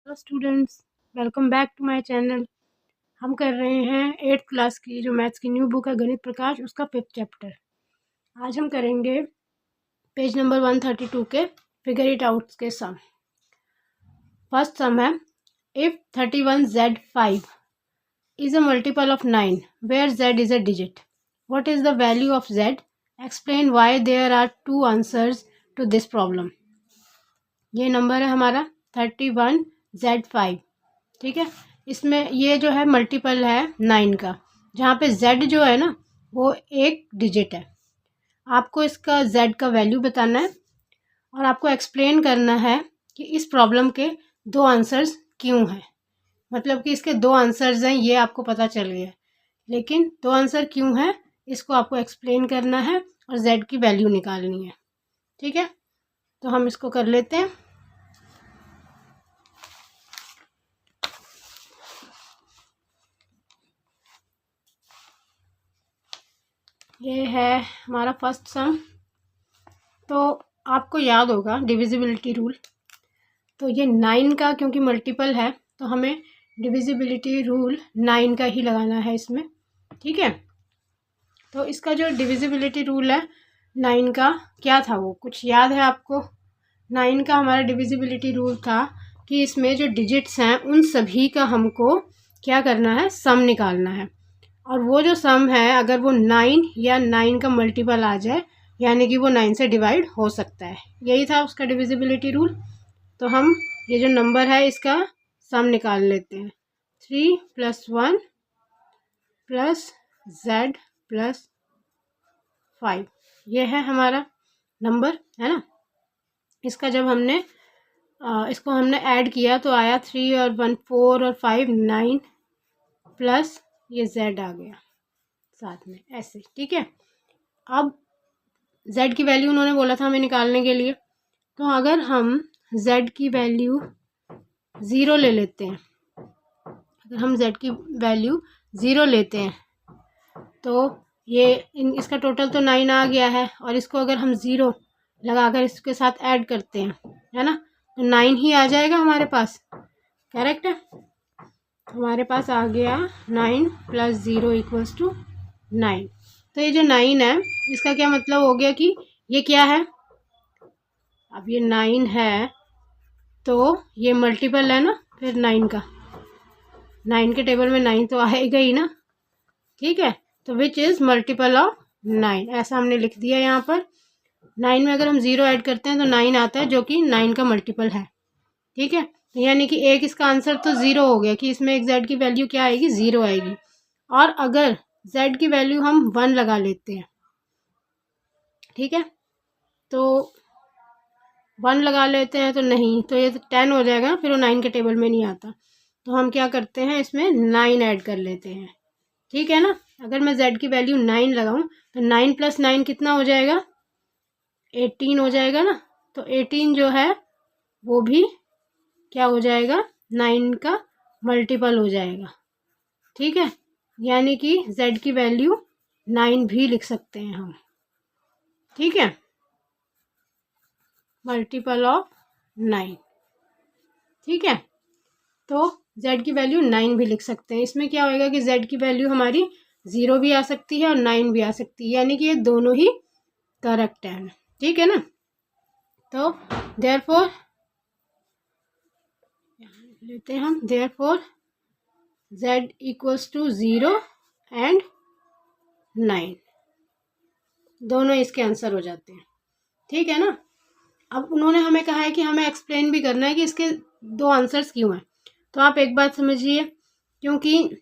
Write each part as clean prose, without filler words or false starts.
Hello students, welcome back to my channel. हम कर रहे हैं 8th क्लास की जो मैथ्स की न्यू बुक है गणित प्रकाश, उसका 5th चैप्टर। आज हम करेंगे पेज नंबर 132 के फिगर इट आउट के सम। फर्स्ट सम है, if 31z5 is a multiple of 9 where z is a digit, what is the value of z? Explain why there are 2 answers to this problem. ये number है हमारा 31z5, ठीक है। इसमें ये जो है मल्टीपल है 9 का, जहाँ पे z जो है ना वो एक डिजिट है। आपको इसका z का वैल्यू बताना है और आपको एक्सप्लेन करना है कि इस प्रॉब्लम के 2 आंसर्स क्यों हैं। मतलब कि इसके 2 आंसर्स हैं, ये आपको पता चल गया, लेकिन 2 आंसर क्यों हैं इसको आपको एक्सप्लेन करना है और z की वैल्यू निकालनी है, ठीक है। तो हम इसको कर लेते हैं। ये है हमारा फर्स्ट सम। तो आपको याद होगा डिविजिबिलिटी रूल। तो ये 9 का क्योंकि मल्टीपल है तो हमें डिविजिबिलिटी रूल 9 का ही लगाना है इसमें, ठीक है। तो इसका जो डिविजिबिलिटी रूल है 9 का क्या था, वो कुछ याद है आपको? 9 का हमारा डिविजिबिलिटी रूल था कि इसमें जो डिजिट्स हैं उन सभी का हमको क्या करना है, सम निकालना है। और वो जो सम है अगर वो 9 या 9 का मल्टीपल आ जाए, यानी कि वो 9 से डिवाइड हो सकता है, यही था उसका डिविजिबिलिटी रूल। तो हम ये जो नंबर है इसका सम निकाल लेते हैं। 3 + 1 + z + 5, ये है हमारा नंबर, है ना। इसका जब हमने इसको हमने ऐड किया तो आया 3 और 1 4 और 5 9 प्लस ये z आ गया साथ में, ऐसे, ठीक है। अब z की वैल्यू उन्होंने बोला था हमें निकालने के लिए, तो अगर हम z की वैल्यू 0 ले लेते हैं, अगर हम z की वैल्यू 0 लेते हैं तो ये इसका टोटल तो 9 आ गया है, और इसको अगर हम 0 लगाकर इसके साथ ऐड करते हैं, है ना, तो 9 ही आ जाएगा हमारे पास, करेक्ट है। हमारे पास आ गया 9 + 0 = 9। तो ये जो 9 है इसका क्या मतलब हो गया कि ये क्या है, अब ये 9 है तो ये मल्टीपल है ना, फिर 9 का, 9 के टेबल में 9 तो आएगा ही ना, ठीक है। तो विच इज़ मल्टीपल ऑफ 9, ऐसा हमने लिख दिया यहाँ पर। 9 में अगर हम 0 ऐड करते हैं तो 9 आता है, जो कि 9 का मल्टीपल है, ठीक है। तो यानी कि एक इसका आंसर तो 0 हो गया कि इसमें एक z की वैल्यू क्या आएगी, 0 आएगी। और अगर z की वैल्यू हम 1 लगा लेते हैं, ठीक है, तो 1 लगा लेते हैं तो नहीं, तो ये 10 हो जाएगा, फिर वो 9 के टेबल में नहीं आता। तो हम क्या करते हैं, इसमें 9 ऐड कर लेते हैं, ठीक है ना। अगर मैं z की वैल्यू 9 लगाऊं तो 9 + 9 कितना हो जाएगा, 18 हो जाएगा ना। तो 18 जो है वो भी क्या हो जाएगा, 9 का मल्टीपल हो जाएगा, ठीक है। यानी कि z की वैल्यू 9 भी लिख सकते हैं हम, ठीक है, मल्टीपल ऑफ 9, ठीक है। तो z की वैल्यू 9 भी लिख सकते हैं। इसमें क्या होएगा कि z की वैल्यू हमारी 0 भी आ सकती है और 9 भी आ सकती है, यानी कि ये दोनों ही करेक्ट है, ठीक है ना। तो देयरफॉर लेते हैं हम, देयरफॉर z = 0 एंड 9, दोनों इसके आंसर हो जाते हैं, ठीक है ना। अब उन्होंने हमें कहा है कि हमें एक्सप्लेन भी करना है कि इसके 2 आंसर्स क्यों हैं। तो आप एक बात समझिए, क्योंकि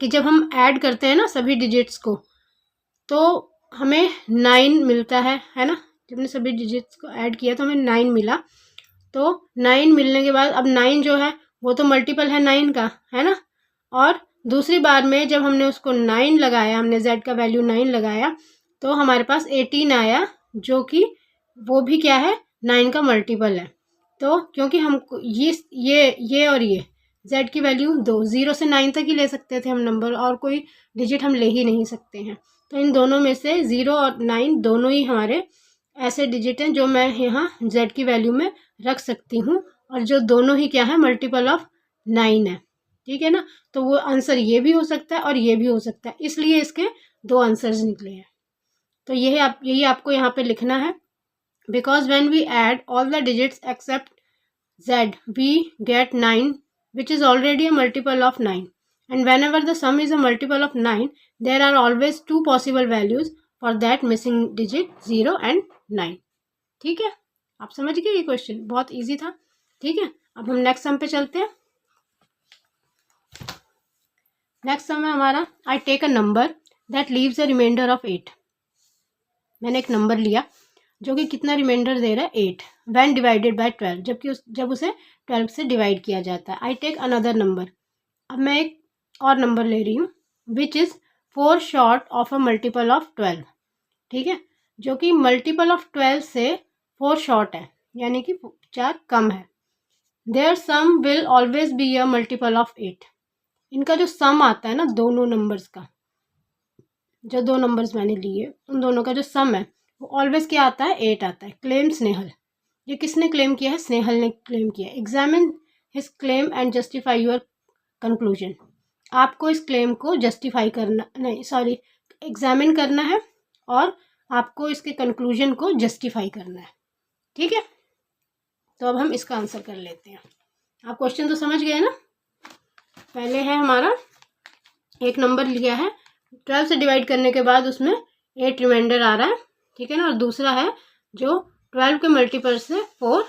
जब हम ऐड करते हैं ना सभी डिजिट्स को तो हमें 9 मिलता है ना। जब हमने सभी डिजिट्स को ऐड किया तो हमें 9 मिला। तो 9 मिलने के बाद अब 9 जो है वो तो मल्टीपल है 9 का, है ना। और दूसरी बार में जब हमने उसको 9 लगाया, हमने z का वैल्यू 9 लगाया तो हमारे पास 18 आया, जो कि वो भी क्या है, 9 का मल्टीपल है। तो क्योंकि हम ये और ये z की वैल्यू 0 से 9 तक ही ले सकते थे हम नंबर, और कोई डिजिट हम ले ही नहीं सकते हैं। तो इन दोनों में से 0 और 9 दोनों ही हमारे ऐसे डिजिट हैं जो मैं यहाँ z की वैल्यू में रख सकती हूँ और जो दोनों ही क्या है, मल्टीपल ऑफ 9 है, ठीक है ना। तो वो आंसर ये भी हो सकता है और ये भी हो सकता है, इसलिए इसके 2 आंसर्स निकले हैं। तो यही आपको यहाँ पे लिखना है, because when we add all the digits except z we get 9 which is already a multiple of 9, and whenever the sum is a multiple of 9 there are always 2 possible values for that missing digit 0 and 9। ठीक है, आप समझ गए, ये question बहुत easy था। ठीक है, अब हम नेक्स्ट सम पे चलते हैं। नेक्स्ट सम है हमारा, I take a number that leaves a remainder of 8। मैंने एक नंबर लिया जो कि कितना रिमाइंडर दे रहा है, 8 व्हेन डिवाइडेड बाय 12, जब उसे 12 से डिवाइड किया जाता है। आई टेक अनदर नंबर, अब मैं एक और नंबर ले रही हूँ which is 4 short of a multiple of 12। ठीक है, जो कि मल्टीपल ऑफ 12 से 4 शॉर्ट है, यानी कि 4 कम है। Their sum will always be a multiple of 8। इनका जो सम आता है ना, दोनों नंबर्स का, जो 2 नंबर्स मैंने लिए उन दोनों का जो सम है वो ऑलवेज क्या आता है, 8 आता है। क्लेम स्नेहल, ये किसने क्लेम किया है, स्नेहल ने क्लेम किया। Examine his claim and justify your conclusion. आपको इस क्लेम को जस्टिफाई करना, नहीं सॉरी, एग्जामिन करना है और आपको इसके कंक्लूजन को जस्टिफाई करना है। ठीक है, तो अब हम इसका आंसर कर लेते हैं। आप क्वेश्चन तो समझ गए ना। पहले है हमारा, एक नंबर लिया है, 12 से डिवाइड करने के बाद उसमें 8 रिमाइंडर आ रहा है, ठीक है ना। और दूसरा है जो 12 के मल्टीपल से 4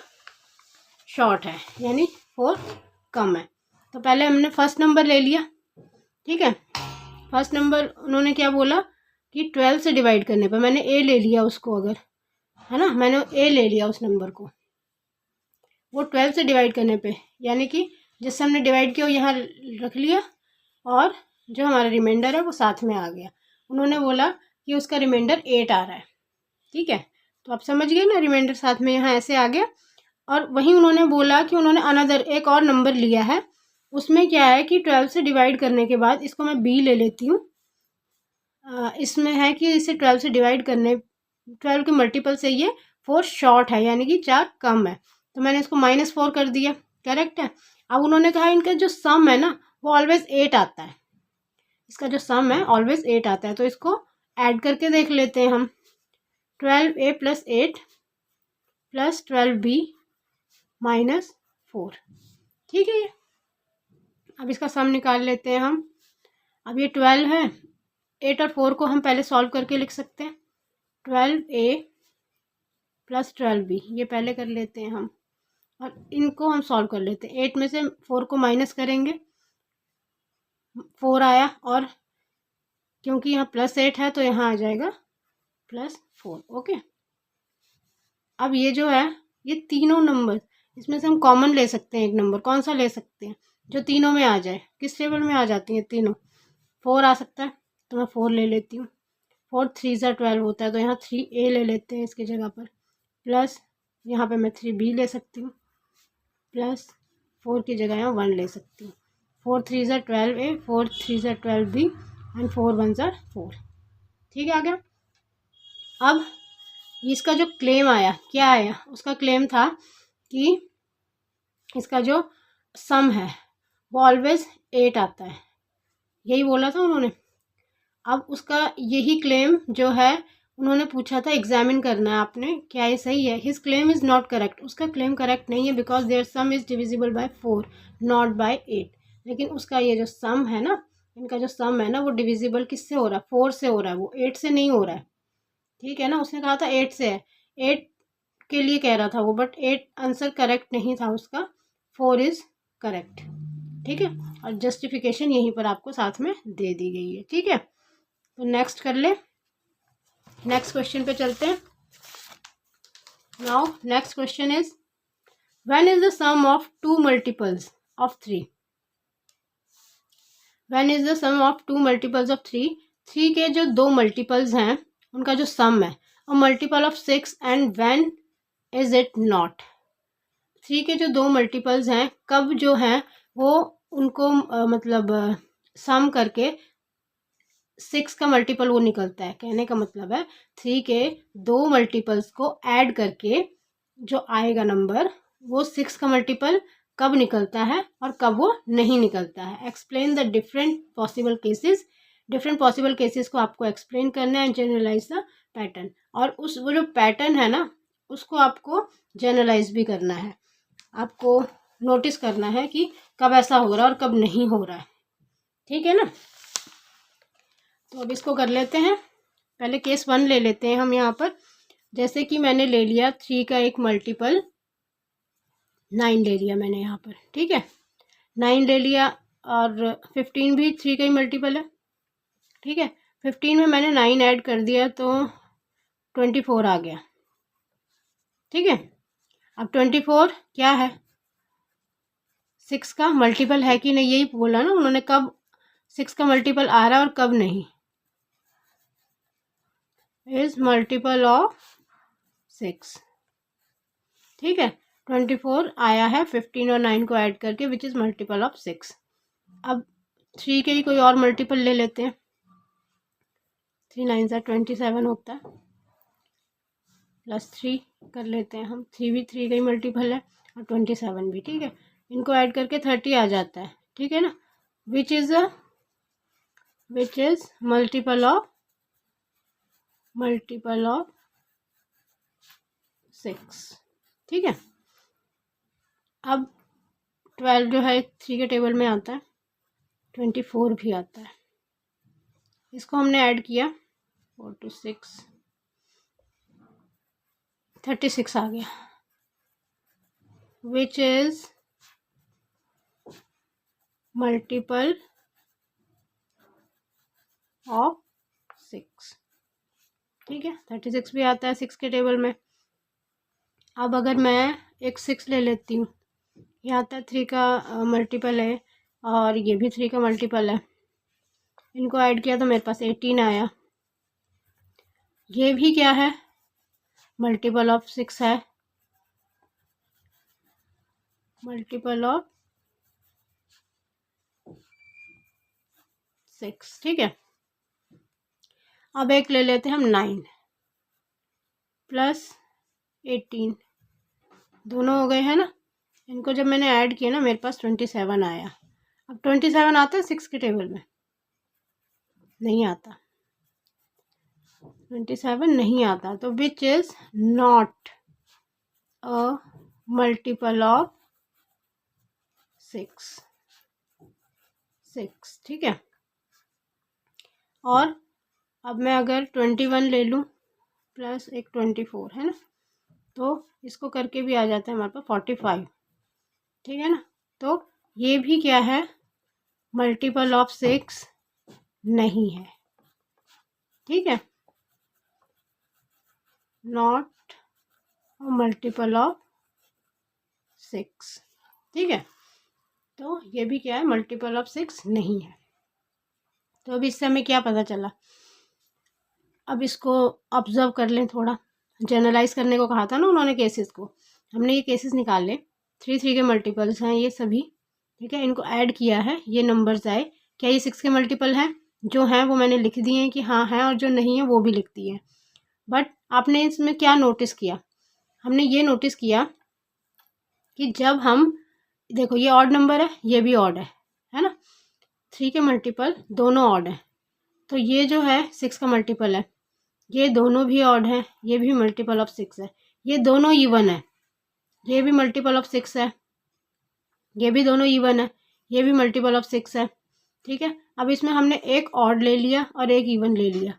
शॉर्ट है, यानी 4 कम है। तो पहले हमने फर्स्ट नंबर ले लिया, ठीक है। फर्स्ट नंबर उन्होंने क्या बोला कि 12 से डिवाइड करने पर, मैंने ए ले लिया उसको, अगर है ना, मैंने ए ले लिया उस नंबर को, वो 12 से डिवाइड करने पे, यानी कि जिससे हमने डिवाइड किया वो यहाँ रख लिया और जो हमारा रिमाइंडर है वो साथ में आ गया। उन्होंने बोला कि उसका रिमाइंडर 8 आ रहा है, ठीक है। तो आप समझ गए ना, रिमाइंडर साथ में यहाँ ऐसे आ गया। और वहीं उन्होंने बोला कि उन्होंने अनदर एक और नंबर लिया है, उसमें क्या है कि 12 से डिवाइड करने के बाद, इसको मैं बी ले लेती हूँ, इसमें है कि इसे 12 से डिवाइड करने, 12 के मल्टीपल से ये 4 शॉर्ट है, यानी कि 4 कम है। तो मैंने इसको -4 कर दिया, करेक्ट है। अब उन्होंने कहा इनका जो सम है ना वो ऑलवेज 8 आता है, इसका जो सम है ऑलवेज 8 आता है। तो इसको ऐड करके देख लेते हैं हम, 12a + 8 + 12b - 4, ठीक है। अब इसका सम निकाल लेते हैं हम। अब ये 12 है, 8 और 4 को हम पहले सॉल्व करके लिख सकते हैं, 12a + 12b, ये पहले कर लेते हैं हम, और इनको हम सॉल्व कर लेते हैं। 8 में से 4 को माइनस करेंगे, 4 आया, और क्योंकि यहाँ +8 है तो यहाँ आ जाएगा +4, ओके। अब ये जो है, ये तीनों नंबर, इसमें से हम कॉमन ले सकते हैं एक नंबर, कौन सा ले सकते हैं, जो तीनों में आ जाए। किस टेबल में आ जाती हैं तीनों, 4 आ सकता है, तो मैं 4 ले लेती हूँ। 4 3 × 12 होता है, तो यहाँ 3a ले लेते हैं इसकी जगह पर, प्लस यहाँ पे मैं 3b ले सकती हूँ, प्लस 4 की जगह यहाँ 1 ले सकती हूँ। 4 3 × 12a, 4 3 × 12b एंड 4 1 × 4, ठीक है, आ गया। अब इसका जो क्लेम आया, क्या आया, उसका क्लेम था कि इसका जो सम है वो ऑलवेज 8 आता है, यही बोला था उन्होंने। अब उसका यही क्लेम जो है, उन्होंने पूछा था एग्जामिन करना है आपने, क्या ये सही है। His claim is not correct, उसका क्लेम करेक्ट नहीं है, because their sum is divisible by 4 not by 8। लेकिन उसका ये जो सम है ना, इनका जो सम है ना, वो डिविजिबल किससे हो रहा है, 4 से हो रहा है, वो 8 से नहीं हो रहा है, ठीक है ना। उसने कहा था 8 से है, 8 के लिए कह रहा था वो, बट 8 आंसर करेक्ट नहीं था उसका, 4 इज़ करेक्ट, ठीक है। और जस्टिफिकेशन यहीं पर आपको साथ में दे दी गई है, ठीक है। तो नेक्स्ट कर ले, नेक्स्ट क्वेश्चन पे चलते हैं। Now next question is, when is the sum of 2 multiples of 3? When is the sum of 2 multiples of 3? 3 के जो 2 मल्टीपल्स हैं उनका जो सम है, और multiple of 6, and when is it not? 3 के जो 2 मल्टीपल्स हैं, कब जो हैं वो उनको मतलब सम करके 6 का मल्टीपल वो निकलता है। कहने का मतलब है 3 के 2 मल्टीपल्स को ऐड करके जो आएगा नंबर, वो 6 का मल्टीपल कब निकलता है और कब वो नहीं निकलता है। Explain the different possible cases, different possible cases को आपको एक्सप्लेन करना है, जनरलाइज द पैटर्न, और उस वो जो पैटर्न है ना उसको आपको जनरलाइज भी करना है, आपको नोटिस करना है कि कब ऐसा हो रहा है और कब नहीं हो रहा है, ठीक है ना। तो अब इसको कर लेते हैं। पहले केस 1 ले लेते हैं हम यहाँ पर। जैसे कि मैंने ले लिया 3 का एक मल्टीपल 9 ले लिया मैंने यहाँ पर, ठीक है, 9 ले लिया, और 15 भी 3 का ही मल्टीपल है, ठीक है। 15 में मैंने 9 ऐड कर दिया तो 24 आ गया, ठीक है। अब 24 क्या है, 6 का मल्टीपल है कि नहीं, यही बोला ना उन्होंने, कब 6 का मल्टीपल आ रहा है और कब नहीं, इज मल्टीपल ऑफ 6, ठीक है। 24 आया है 15 और 9 को ऐड करके, विच इज़ मल्टीपल ऑफ 6। अब 3 के ही कोई और मल्टीपल ले लेते हैं। 3 9 से 27 होता है, प्लस 3 कर लेते हैं हम, 3 भी 3 का ही मल्टीपल है और 27 भी, ठीक है। इनको ऐड करके 30 आ जाता है, ठीक है ना, विच इज़ मल्टीपल ऑफ 6, ठीक है। अब 12 जो है 3 के टेबल में आता है, 24 भी आता है, इसको हमने ऐड किया 4 to 6, 36 आ गया, विच इज मल्टीपल ऑफ 6, ठीक है। 36 भी आता है 6 के टेबल में। अब अगर मैं एक 6 ले लेती हूँ, ये आता है 3 का मल्टीपल है और ये भी 3 का मल्टीपल है, इनको ऐड किया तो मेरे पास 18 आया, ये भी क्या है, मल्टीपल ऑफ 6 है, मल्टीपल ऑफ 6, ठीक है। अब एक ले लेते हैं हम 9 प्लस 18, दोनों हो गए हैं ना, इनको जब मैंने ऐड किया ना मेरे पास 27 आया। अब 27 आता है 6 के टेबल में, नहीं आता, 27 नहीं आता, तो which is not a multiple of 6, ठीक है। और अब मैं अगर 21 ले लूँ प्लस एक 24 है ना, तो इसको करके भी आ जाता है हमारे पास 45, ठीक है ना। तो ये भी क्या है, मल्टीपल ऑफ 6 नहीं है, ठीक है, नॉट मल्टीपल ऑफ 6, ठीक है। तो ये भी क्या है, मल्टीपल ऑफ 6 नहीं है। तो अब इससे हमें क्या पता चला, अब इसको ऑब्जर्व कर लें थोड़ा, जनरलाइज करने को कहा था ना उन्होंने केसेस को, हमने ये केसेस निकाले, 3 3 के मल्टीपल्स हैं ये सभी, ठीक है, इनको ऐड किया है, ये नंबर्स आए, क्या ये 6 के मल्टीपल हैं, जो हैं वो मैंने लिख दिए हैं कि हाँ हैं, और जो नहीं है वो भी लिख दिए हैं। बट आपने इसमें क्या नोटिस किया, हमने ये नोटिस किया कि जब हम, देखो ये ऑड नंबर है, ये भी ऑड है ना, 3 के मल्टीपल दोनों ऑड है, तो ये जो है 6 का मल्टीपल है, ये दोनों भी ऑड है, ये भी मल्टीपल ऑफ 6 है, ये दोनों इवन है, ये भी मल्टीपल ऑफ 6 है, ये भी दोनों इवन है, ये भी मल्टीपल ऑफ 6 है, ठीक है। अब इसमें हमने एक ऑड ले लिया और एक इवन ले लिया,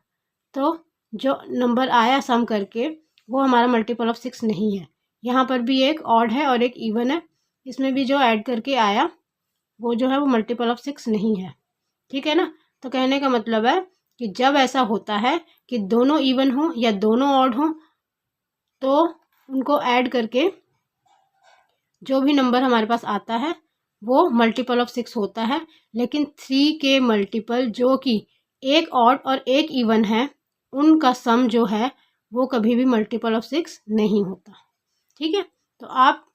तो जो नंबर आया सम करके वो हमारा मल्टीपल ऑफ 6 नहीं है। यहाँ पर भी एक ऑड है और एक इवन है, इसमें भी जो ऐड करके आया वो जो है वो मल्टीपल ऑफ 6 नहीं है, ठीक है ना। तो कहने का मतलब है कि जब ऐसा होता है कि दोनों इवन हो या दोनों ऑड हो, तो उनको ऐड करके जो भी नंबर हमारे पास आता है वो मल्टीपल ऑफ 6 होता है, लेकिन 3 के मल्टीपल जो कि एक ऑड और एक इवन है, उनका सम जो है वो कभी भी मल्टीपल ऑफ 6 नहीं होता, ठीक है। तो आप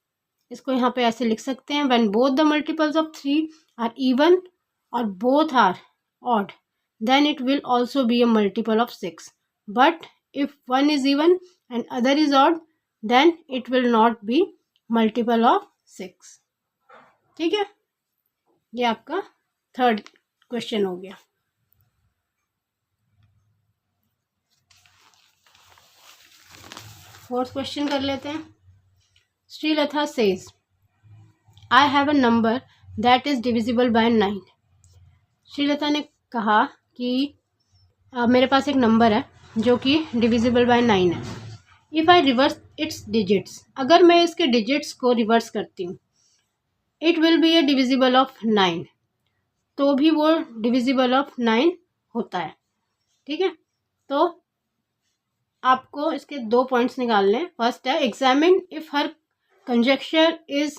इसको यहाँ पे ऐसे लिख सकते हैं, when both the multiples of 3 are even और both are odd, then it will also be a multiple of 6. But if one is even and other is odd, then it will not be multiple of 6। ठीक है, ये आपका third question हो गया। Fourth question कर लेते हैं। Shrilata says I have a number that is divisible by 9। Shrilata ने कहा कि मेरे पास एक नंबर है जो कि डिविजिबल बाय 9 है। If I reverse it's digits, अगर मैं इसके डिजिट्स को रिवर्स करती हूँ, it will be A divisible of 9, तो भी वो डिविजिबल ऑफ 9 होता है। ठीक है, तो आपको इसके 2 पॉइंट्स निकालने हैं। फर्स्ट है examine if her conjuncture is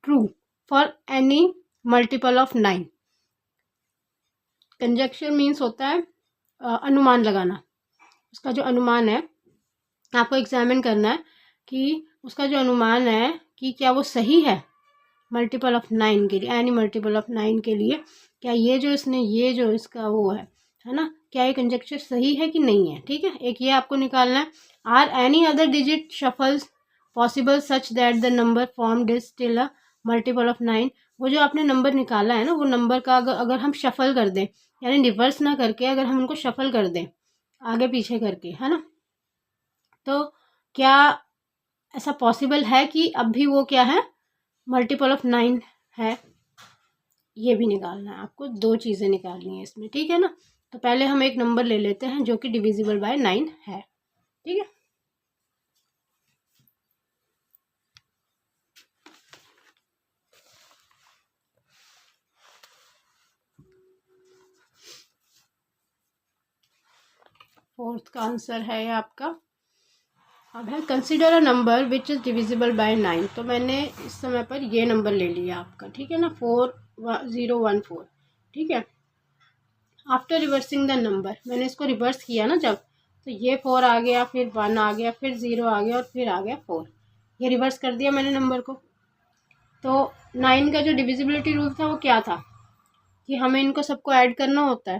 true for any multiple of 9। Conjuncture means होता है अनुमान लगाना। उसका जो अनुमान है आपको एग्जामिन करना है कि उसका जो अनुमान है कि क्या वो सही है मल्टीपल ऑफ 9 के लिए, एनी मल्टीपल ऑफ 9 के लिए, क्या ये जो इसने ये जो इसका वो है ना, क्या ये कंजक्चर सही है कि नहीं है। ठीक है, एक ये आपको निकालना है। Are any other digit shuffles possible such that the number formed is still a multiple of 9। वो जो आपने नंबर निकाला है ना, वो नंबर का अगर हम शफल कर दें, यानी रिवर्स ना करके अगर हम उनको शफल कर दें आगे पीछे करके, है ना, तो क्या ऐसा पॉसिबल है कि अब भी वो क्या है मल्टीपल ऑफ 9 है। ये भी निकालना है आपको, 2 चीज़ें निकालनी है इसमें। ठीक है ना, तो पहले हम एक नंबर ले लेते हैं जो कि डिविजिबल बाय 9 है। ठीक है, फोर्थ का आंसर है आपका। अब है consider a number which is divisible by 9। तो मैंने इस समय पर ये नंबर ले लिया आपका। ठीक है ना, 4014। ठीक है, आफ्टर रिवर्सिंग द नंबर, मैंने इसको रिवर्स किया ना जब, तो ये 4 आ गया, फिर 1 आ गया, फिर 0 आ गया और फिर आ गया 4। ये रिवर्स कर दिया मैंने नंबर को। तो 9 का जो डिविजिबिलिटी रूल था वो क्या था कि हमें इनको सबको ऐड करना होता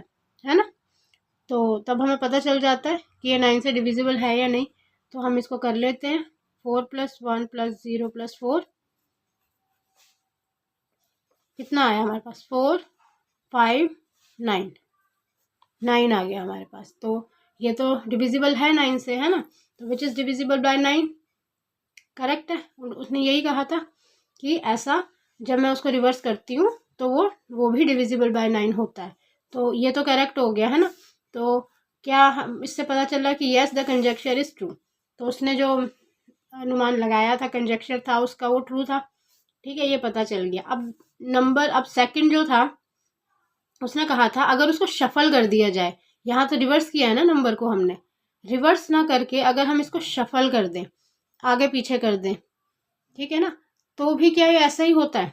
है ना, तो तब हमें पता चल जाता है कि ये 9 से डिविजिबल है या नहीं। तो हम इसको कर लेते हैं। 4 + 1 + 0 + 4 कितना आया हमारे पास, 4 5 9 9 आ गया हमारे पास। तो ये तो डिविजिबल है 9 से, है ना, तो which is divisible by 9, correct है। उसने यही कहा था कि ऐसा जब मैं उसको रिवर्स करती हूँ तो वो भी डिविजिबल बाय 9 होता है। तो ये तो करेक्ट हो गया, है ना। तो क्या इससे पता चला कि yes the conjuncture is true. तो उसने जो अनुमान लगाया था, कंजक्चर था उसका, वो ट्रू था। ठीक है, ये पता चल गया। अब नंबर, अब सेकंड जो था उसने कहा था अगर उसको शफल कर दिया जाए, यहाँ तो रिवर्स किया है ना नंबर को हमने, रिवर्स ना करके अगर हम इसको शफल कर दें, आगे पीछे कर दें, ठीक है ना, तो भी क्या ये ऐसा ही होता है।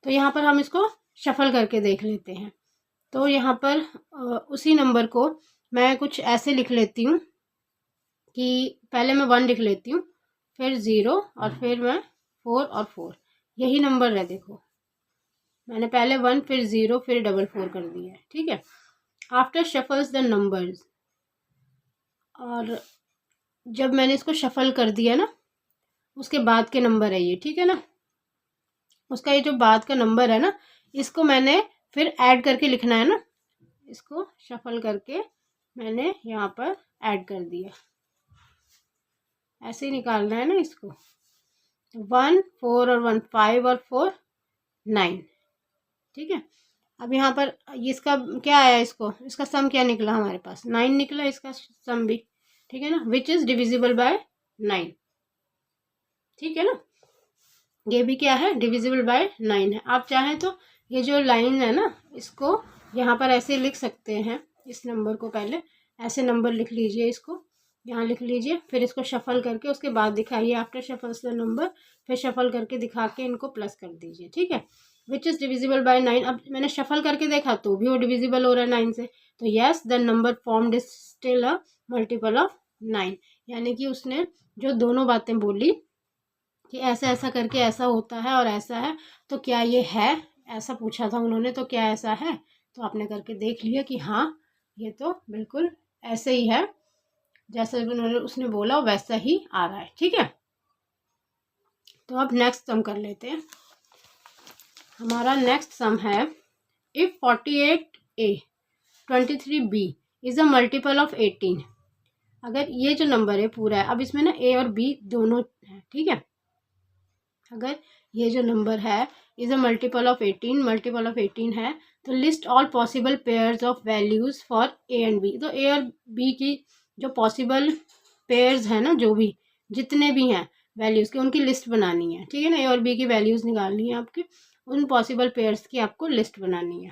तो यहाँ पर हम इसको शफल करके देख लेते हैं। तो यहाँ पर उसी नंबर को मैं कुछ ऐसे लिख लेती हूँ कि पहले मैं 1 लिख लेती हूँ, फिर 0 और फिर मैं 4 और 4, यही नंबर है। देखो मैंने पहले 1 फिर 0 फिर 4 कर दिया है। ठीक है, आफ्टर शफल्स द नंबर्स, और जब मैंने इसको शफल कर दिया ना उसके बाद के नंबर है ये। ठीक है ना, उसका ये जो बाद का नंबर है ना, इसको मैंने फिर ऐड करके लिखना है ना, इसको शफल करके मैंने यहाँ पर ऐड कर दिया, ऐसे ही निकालना है ना इसको। 1 4 और 1 5 और 4 9। ठीक है, अब यहाँ पर इसका क्या आया, इसका सम क्या निकला हमारे पास, 9 निकला इसका सम भी। ठीक है ना, विच इज़ डिविजिबल बाय 9। ठीक है ना, ये भी क्या है, डिविजिबल बाय 9 है। आप चाहें तो ये जो लाइन है ना, इसको यहाँ पर ऐसे लिख सकते हैं। इस नंबर को पहले ऐसे नंबर लिख लीजिए, इसको यहाँ लिख लीजिए, फिर इसको शफल करके उसके बाद दिखाइए, आफ्टर शफल्स द नंबर, फिर शफल करके दिखा के इनको प्लस कर दीजिए। ठीक है, विच इज़ डिविजिबल बाय 9। अब मैंने शफल करके देखा तो भी वो डिविजिबल हो रहा है 9 से, तो yes the number formed is still a multiple of 9। यानी कि उसने जो दोनों बातें बोली कि ऐसा ऐसा करके ऐसा होता है और ऐसा है, तो क्या ये है, ऐसा पूछा था उन्होंने, तो क्या ऐसा है। तो आपने करके देख लिया कि हाँ ये तो बिल्कुल ऐसे ही है, जैसे उसने बोला वैसा ही आ रहा है। ठीक है, तो अब नेक्स्ट सम कर लेते हैं। हमारा नेक्स्ट सम है if 48A 23B is a multiple of 18। अगर ये जो नंबर है पूरा है, अब इसमें ना ए और बी दोनों है, ठीक है। अगर ये जो नंबर है इज़ अ मल्टीपल ऑफ 18 है, तो list all possible pairs of values for A and B. तो ए और बी की जो पॉसिबल पेयर्स हैं ना, जो भी जितने भी हैं वैल्यूज़ के, उनकी लिस्ट बनानी है, ठीक है ना। ए और बी की वैल्यूज़ निकालनी है आपकी, उन पॉसिबल पेयर्स की आपको लिस्ट बनानी है,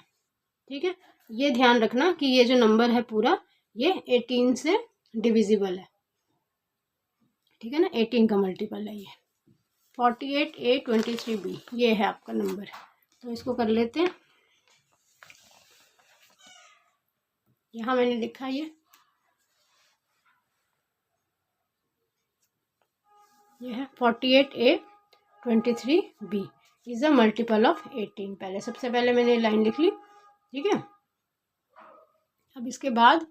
ठीक है। ये ध्यान रखना कि ये जो नंबर है पूरा ये 18 से डिविजिबल है, ठीक है ना। 18 का मल्टीपल है ये। 48A 23B ये है आपका नंबर। तो इसको कर लेते हैं। यहाँ मैंने लिखा ये है 48A 23B is a multiple of 18। पहले सबसे पहले मैंने लाइन लिख ली, ठीक है। अब इसके बाद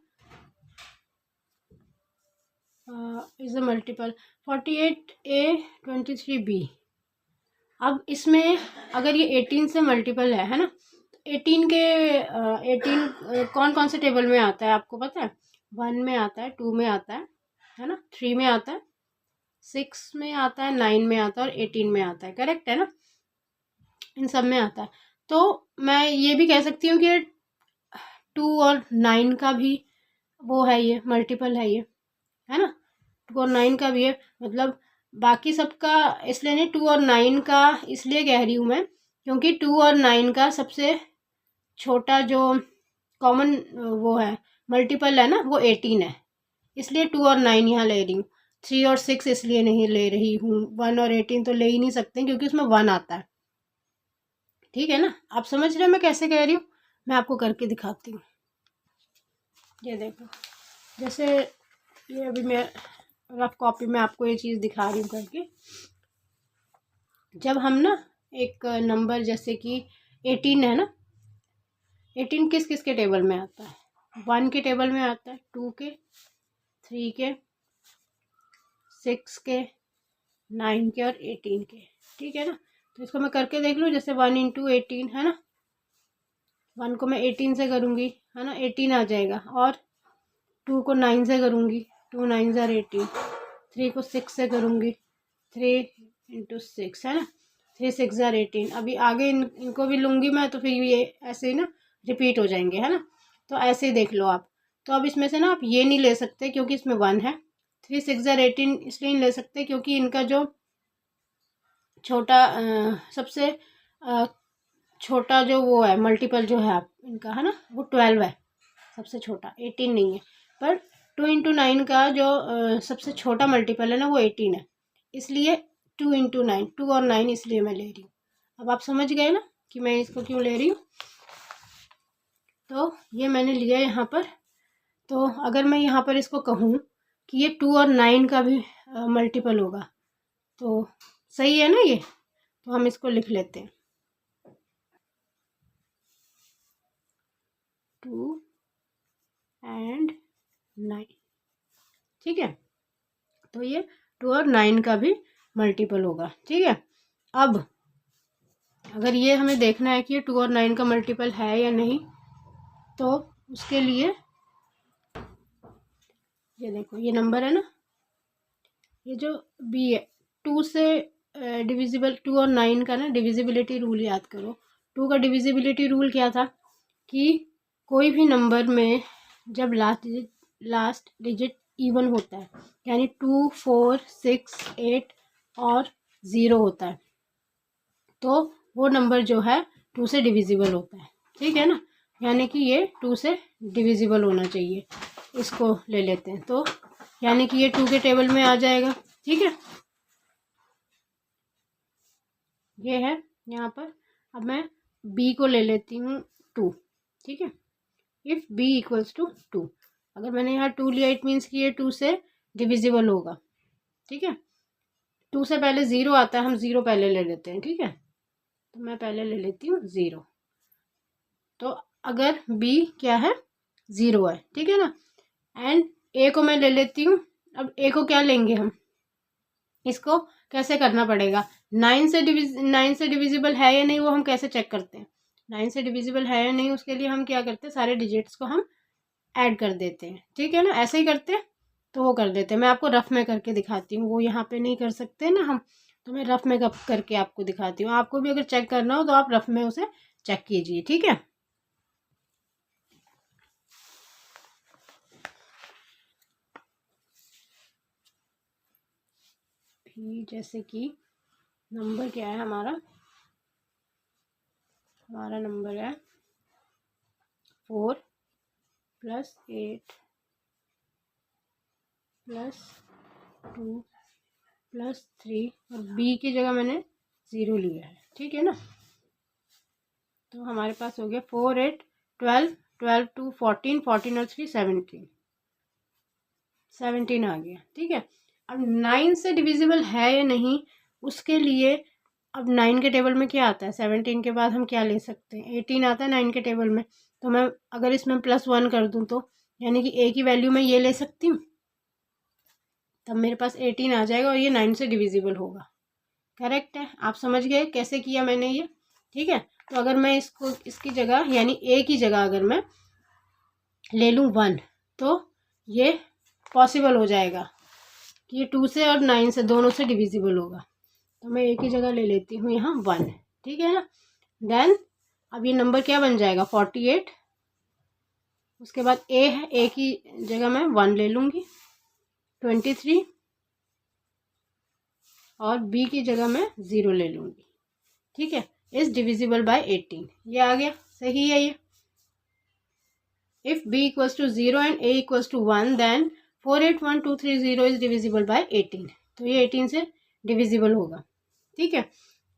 is a multiple 48A 23B। अब इसमें अगर ये 18 से मल्टीपल है ना, 18 के 18 कौन कौन से टेबल में आता है आपको पता है? 1 में आता है, 2 में आता है ना, 3 में आता है, 6 में आता है, 9 में आता है और 18 में आता है, करेक्ट है ना। इन सब में आता है। तो मैं ये भी कह सकती हूँ कि 2 और 9 का भी वो है, ये मल्टीपल है, ये है ना। 2 और 9 का भी है, मतलब बाकी सबका इसलिए नहीं, 2 और 9 का इसलिए कह रही हूँ मैं क्योंकि 2 और 9 का सबसे छोटा जो कॉमन वो है मल्टीपल है ना, वो 18 है, इसलिए 2 और 9 यहाँ ले रही हूँ। 3 और 6 इसलिए नहीं ले रही हूँ। 1 और 18 तो ले ही नहीं सकते क्योंकि उसमें 1 आता है, ठीक है ना। आप समझ रहे हैं मैं कैसे कह रही हूँ? मैं आपको करके दिखाती हूँ। ये देखो, जैसे ये अभी मैं रफ कॉपी में आपको ये चीज़ दिखा रही हूँ करके। जब हम ना एक नंबर जैसे कि 18 है ना, 18 किस किस के टेबल में आता है? 1 के टेबल में आता है, 2 के, 3 के, 6 के, 9 के और 18 के, ठीक है ना। तो इसको मैं करके देख लूँ, जैसे 1 इंटू 18 है ना, 1 को मैं 18 से करूँगी, है ना, 18 आ जाएगा। और 2 को 9 से करूँगी, 2 9 ज़ार 18। 3 को 6 से करूँगी, 3 इंटू 6 है ना, 3 6 ज़ार 18। अभी आगे इनको भी लूँगी मैं, तो फिर ये ऐसे ही ना रिपीट हो जाएंगे, है ना। तो ऐसे ही देख लो आप। तो अब इसमें से ना आप ये नहीं ले सकते क्योंकि इसमें 1 है। 3 6 ज़ार 18 इसलिए नहीं ले सकते क्योंकि इनका जो छोटा सबसे छोटा जो वो है मल्टीपल जो है आप इनका, है ना, वो 12 है, सबसे छोटा 18 नहीं है। पर 2 इंटू 9 का जो सबसे छोटा मल्टीपल है ना, वो 18 है, इसलिए 2 इंटू 9, 2 और 9 इसलिए मैं ले रही हूँ। अब आप समझ गए ना कि मैं इसको क्यों ले रही हूँ। तो ये मैंने लिया यहाँ पर। तो अगर मैं यहाँ पर इसको कहूँ कि ये 2 और 9 का भी मल्टीपल होगा तो सही है ना ये। तो हम इसको लिख लेते हैं 2 एंड 9, ठीक है। तो ये 2 और 9 का भी मल्टीपल होगा, ठीक है। अब अगर ये हमें देखना है कि ये 2 और 9 का मल्टीपल है या नहीं, तो उसके लिए ये देखो, ये नंबर है ना, ये जो बी है 2 से डिविजिबल, 2 और 9 का ना डिविजिबिलिटी रूल याद करो। 2 का डिविजिबिलिटी रूल क्या था कि कोई भी नंबर में जब लास्ट डिजिट इवन होता है, यानी 2 4 6 8 और 0 होता है, तो वो नंबर जो है 2 से डिविजिबल होता है, ठीक है ना। यानी कि ये 2 से डिविजिबल होना चाहिए। इसको ले लेते हैं, तो यानी कि ये 2 के टेबल में आ जाएगा, ठीक है। ये है यहाँ पर। अब मैं b को ले लेती हूँ 2, ठीक है। इफ़ b इक्वल्स टू 2, अगर मैंने यहाँ 2 लिया इट मीन्स कि ये 2 से डिविजिबल होगा, ठीक है। 2 से पहले 0 आता है, हम 0 पहले ले लेते हैं, ठीक है। तो मैं पहले ले लेती हूँ 0। तो अगर b क्या है, 0 है, ठीक है ना। एंड a को मैं ले लेती हूँ। अब a को क्या लेंगे हम, इसको कैसे करना पड़ेगा, 9 से डिविजिबल है या नहीं वो हम कैसे चेक करते हैं? 9 से डिविजिबल है या नहीं उसके लिए हम क्या करते हैं, सारे डिजिट्स को हम ऐड कर देते हैं, ठीक है ना। ऐसे ही करते हैं तो वो कर देते हैं। मैं आपको रफ में करके दिखाती हूँ, वो यहाँ पे नहीं कर सकते ना हम, तो मैं रफ में करके आपको दिखाती हूँ। आपको भी अगर चेक करना हो तो आप रफ में उसे चेक कीजिए, ठीक है। जैसे कि नंबर क्या है हमारा नंबर है 4 + 8 + 2 + 3 और बी की जगह मैंने 0 लिया है, ठीक है ना। तो हमारे पास हो गया 4 8 12 12 2 14 14 और 3 17 आ गया, ठीक है। अब 9 से डिविजिबल है या नहीं उसके लिए, अब 9 के टेबल में क्या आता है, 17 के बाद हम क्या ले सकते हैं, 18 आता है 9 के टेबल में। तो मैं अगर इसमें +1 कर दूं तो यानी कि ए की वैल्यू मैं ये ले सकती हूँ, तब मेरे पास 18 आ जाएगा और ये 9 से डिविजिबल होगा। करेक्ट है, आप समझ गए कैसे किया मैंने ये, ठीक है। तो अगर मैं इसको इसकी जगह यानी ए की जगह अगर मैं ले लूँ 1 तो ये पॉसिबल हो जाएगा कि ये 2 से और 9 से दोनों से डिविजिबल होगा। तो मैं ए की जगह ले लेती हूँ यहाँ 1, ठीक है ना। देन अब ये नंबर क्या बन जाएगा 48। उसके बाद ए है, ए की जगह मैं 1 ले लूँगी 23 और बी की जगह मैं 0 ले लूँगी, ठीक है। इज डिविजिबल बाय 18, ये आ गया, सही है ये। If b equals to 0 and a equals to 1 then 4 8 1 2 3 0 is divisible by 18, तो ये 18 से डिविजिबल होगा, ठीक है।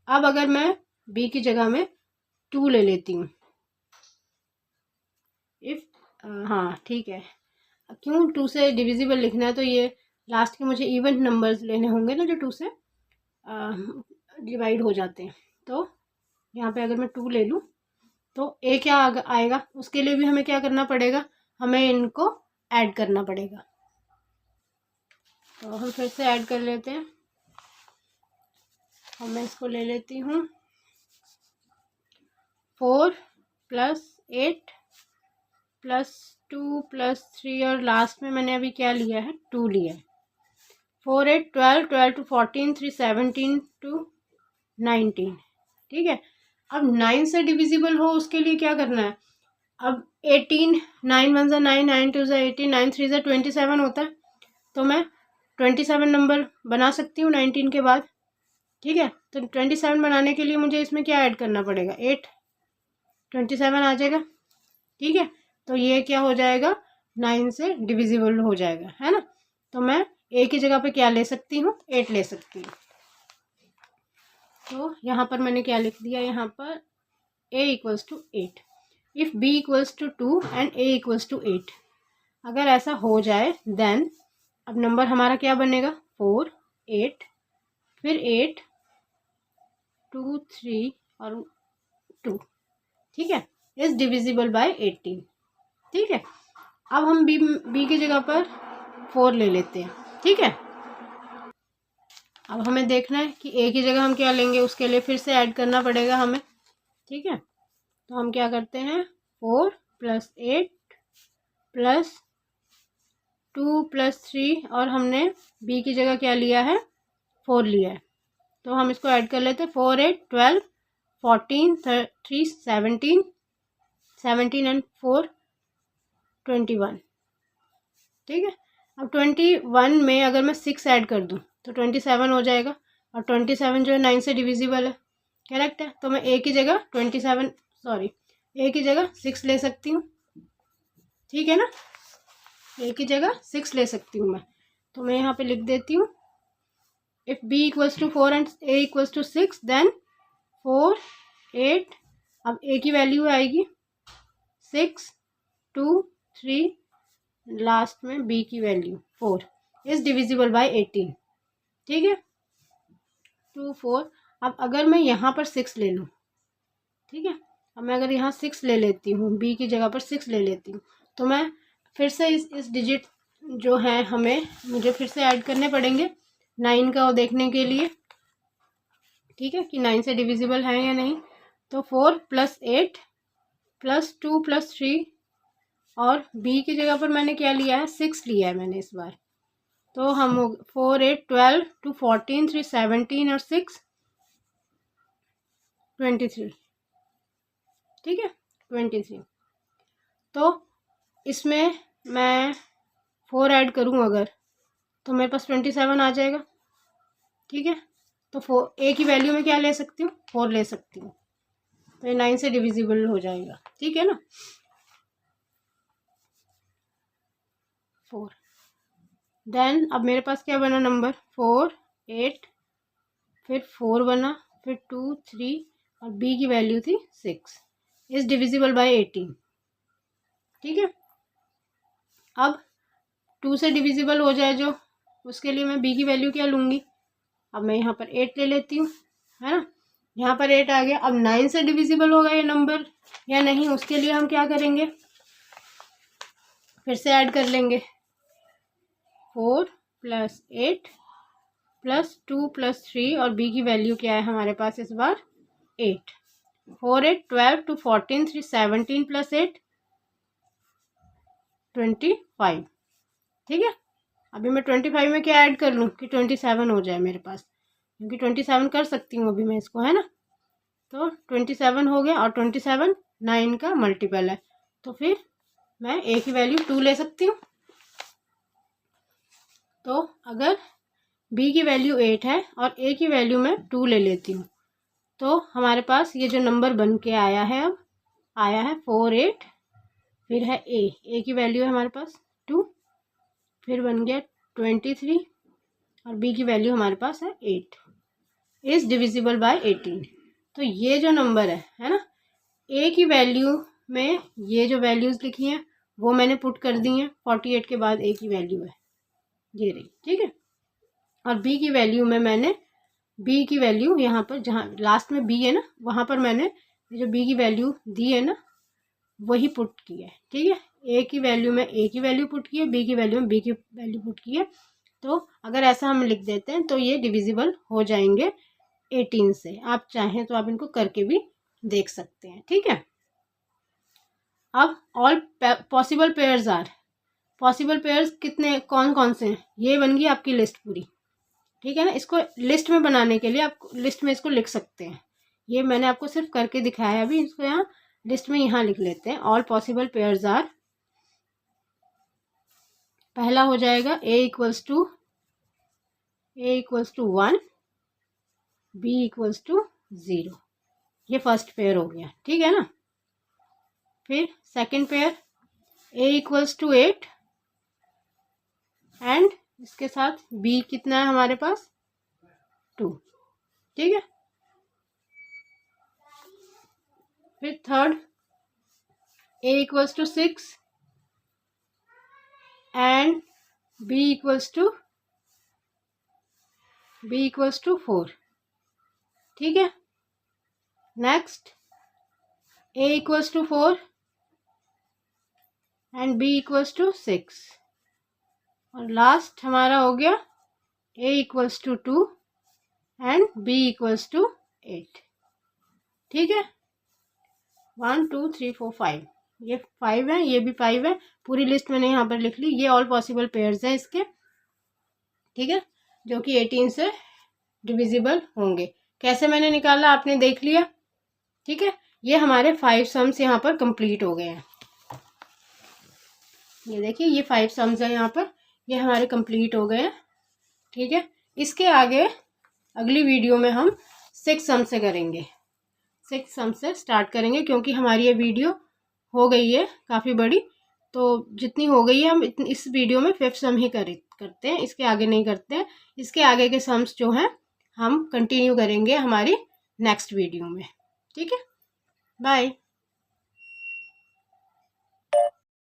अब अगर मैं b की जगह में 2 ले लेती हूँ, इफ हाँ ठीक है, क्यों 2 से डिविजिबल लिखना है, तो ये लास्ट के मुझे इवन नंबर्स लेने होंगे ना जो 2 से डिवाइड हो जाते हैं। तो यहाँ पे अगर मैं 2 ले लूँ तो ए क्या आएगा, उसके लिए भी हमें क्या करना पड़ेगा, हमें इनको ऐड करना पड़ेगा। तो हम फिर से ऐड कर लेते हैं, और मैं इसको ले लेती हूँ 4 + 8 + 2 + 3 और लास्ट में मैंने अभी क्या लिया है 2 लिया है। 4 8 12 12 to 14 3 17 to 19, ठीक है। अब 9 से डिविजिबल हो उसके लिए क्या करना है, अब 18 9 1 ज़ा 9 9 2 ज़ा 18 9 3 ज़ा 27 होता है, तो मैं 27 नंबर बना सकती हूँ 19 के बाद, ठीक है। तो 27 बनाने के लिए मुझे इसमें क्या ऐड करना पड़ेगा 8, 27 आ जाएगा, ठीक है। तो ये क्या हो जाएगा 9 से डिविजिबल हो जाएगा, है ना। तो मैं ए की जगह पे क्या ले सकती हूँ 8 ले सकती हूँ। तो यहाँ पर मैंने क्या लिख दिया, यहाँ पर a equals to 8 if b equals to 2 and a equals to 8। अगर ऐसा हो जाए देन अब नंबर हमारा क्या बनेगा 4 8 फिर 8 2 3 और 2, ठीक है, इज डिविजिबल बाय 18, ठीक है। अब हम b की जगह पर 4 ले लेते हैं, ठीक है। अब हमें देखना है कि a की जगह हम क्या लेंगे, उसके लिए फिर से ऐड करना पड़ेगा हमें, ठीक है। तो हम क्या करते हैं 4 + 8 + 2 + 3 और हमने b की जगह क्या लिया है 4 लिया है, तो हम इसको ऐड कर लेते हैं 4 8 12 14 3 17 17 एंड 4 21, ठीक है। अब 21 में अगर मैं 6 ऐड कर दूं तो 27 हो जाएगा, और 27 जो है 9 से डिविजिबल है, करेक्ट है। तो मैं ए की जगह 6 ले सकती हूँ, ठीक है ना। ए की जगह 6 ले सकती हूँ मैं, तो मैं यहाँ पे लिख देती हूँ if b equals to 4 and a equals to 6 then 4 8, अब a की वैल्यू आएगी 6 2 3, लास्ट में b की वैल्यू 4 इज डिविजिबल बाय 18, ठीक है 2 4। अब अगर मैं यहाँ पर 6 ले लूँ, ठीक है, अब मैं अगर यहाँ 6 ले लेती हूँ, b की जगह पर 6 ले लेती हूँ, तो मैं फिर से इस डिजिट जो है मुझे फिर से ऐड करने पड़ेंगे 9 का देखने के लिए। ठीक है, कि 9 से डिविजिबल है या नहीं। तो 4 + 8 + 2 + 3 और बी की जगह पर मैंने क्या लिया है, 6 लिया है मैंने इस बार। तो हम 4 8 12 2 14 3 17 और 6 23, ठीक है 23। तो इसमें मैं 4 ऐड करूँ अगर, तो मेरे पास 27 आ जाएगा, ठीक है। तो 4 ए की वैल्यू में क्या ले सकती हूँ, 4 ले सकती हूँ, तो ये 9 से डिविजिबल हो जाएगा, ठीक है ना। 4 देन अब मेरे पास क्या बना नंबर, 4 8 फिर 4 बना, फिर 2 3 और बी की वैल्यू थी 6, इज डिविजिबल बाय 18, ठीक है। अब 2 से डिविजिबल हो जाए जो, उसके लिए मैं बी की वैल्यू क्या लूँगी, अब मैं यहाँ पर 8 ले लेती हूँ, है ना। यहाँ पर 8 आ गया। अब 9 से डिविजिबल होगा ये नंबर या नहीं, उसके लिए हम क्या करेंगे, फिर से ऐड कर लेंगे। 4 + 8 + 2 + 3 और बी की वैल्यू क्या है हमारे पास इस बार, 8। 4 8 12 2 14 3 17 + 8 25, ठीक है। अभी मैं 25 में क्या ऐड कर लूँ कि 27 हो जाए मेरे पास, क्योंकि 27 कर सकती हूँ अभी मैं इसको, है ना। तो 27 हो गया और 27 9 का मल्टीपल है, तो फिर मैं ए की वैल्यू 2 ले सकती हूँ। तो अगर बी की वैल्यू 8 है और ए की वैल्यू मैं 2 ले लेती हूँ, तो हमारे पास ये जो नंबर बन के आया है, अब आया है 4 8, फिर है ए की वैल्यू है हमारे पास 2, फिर बन गया 23 और बी की वैल्यू हमारे पास है 8, इज डिविजिबल बाय 18। तो ये जो नंबर है ना, ए की वैल्यू में ये जो वैल्यूज़ लिखी हैं वो मैंने पुट कर दी हैं, 48 के बाद ए की वैल्यू है ये रही, ठीक है। और बी की वैल्यू में मैंने बी की वैल्यू यहाँ पर जहाँ लास्ट में बी है ना, वहाँ पर मैंने जो बी की वैल्यू दी है ना वही पुट की है, ठीक है। ए की वैल्यू में ए की वैल्यू पुट की है, बी की वैल्यू में बी की वैल्यू पुट की है। तो अगर ऐसा हम लिख देते हैं तो ये डिविजिबल हो जाएंगे 18 से। आप चाहें तो आप इनको करके भी देख सकते हैं, ठीक है। अब all possible pairs are, possible pairs कितने कौन कौन से हैं, ये बन गई आपकी लिस्ट पूरी, ठीक है ना। इसको लिस्ट में बनाने के लिए आप लिस्ट में इसको लिख सकते हैं, ये मैंने आपको सिर्फ करके दिखाया है। अभी इसको यहाँ लिस्ट में यहाँ लिख लेते हैं। ऑल पॉसिबल पेयर्स आर, पहला हो जाएगा a = 1, b = 0, ये फर्स्ट पेयर हो गया, ठीक है ना। फिर सेकंड पेयर a = 8 एंड इसके साथ b कितना है हमारे पास 2, ठीक है। फिर थर्ड a = 6 एंड b = 4, ठीक है। नेक्स्ट a = 4 एंड b = 6 और लास्ट हमारा हो गया a = 2 एंड b = 8, ठीक है। 1 2 3 4 5, ये 5 है, ये भी 5 है, पूरी लिस्ट मैंने यहाँ पर लिख ली। ये ऑल पॉसिबल पेयर्स हैं इसके, ठीक है, जो कि 18 से डिविजिबल होंगे। कैसे मैंने निकाला आपने देख लिया, ठीक है। ये हमारे 5 सम्स यहाँ पर कंप्लीट हो गए हैं, ये देखिए ये 5 सम्स हैं यहाँ पर, ये हमारे कंप्लीट हो गए हैं, ठीक है। इसके आगे अगली वीडियो में हम 6 सम से करेंगे, 6 सम से स्टार्ट करेंगे, क्योंकि हमारी ये वीडियो हो गई है काफ़ी बड़ी, तो जितनी हो गई है हम इस वीडियो में 5th सम ही करते हैं, इसके आगे नहीं करते हैं। इसके आगे के सम्स जो हैं हम कंटिन्यू करेंगे हमारी नेक्स्ट वीडियो में, ठीक है। बाय।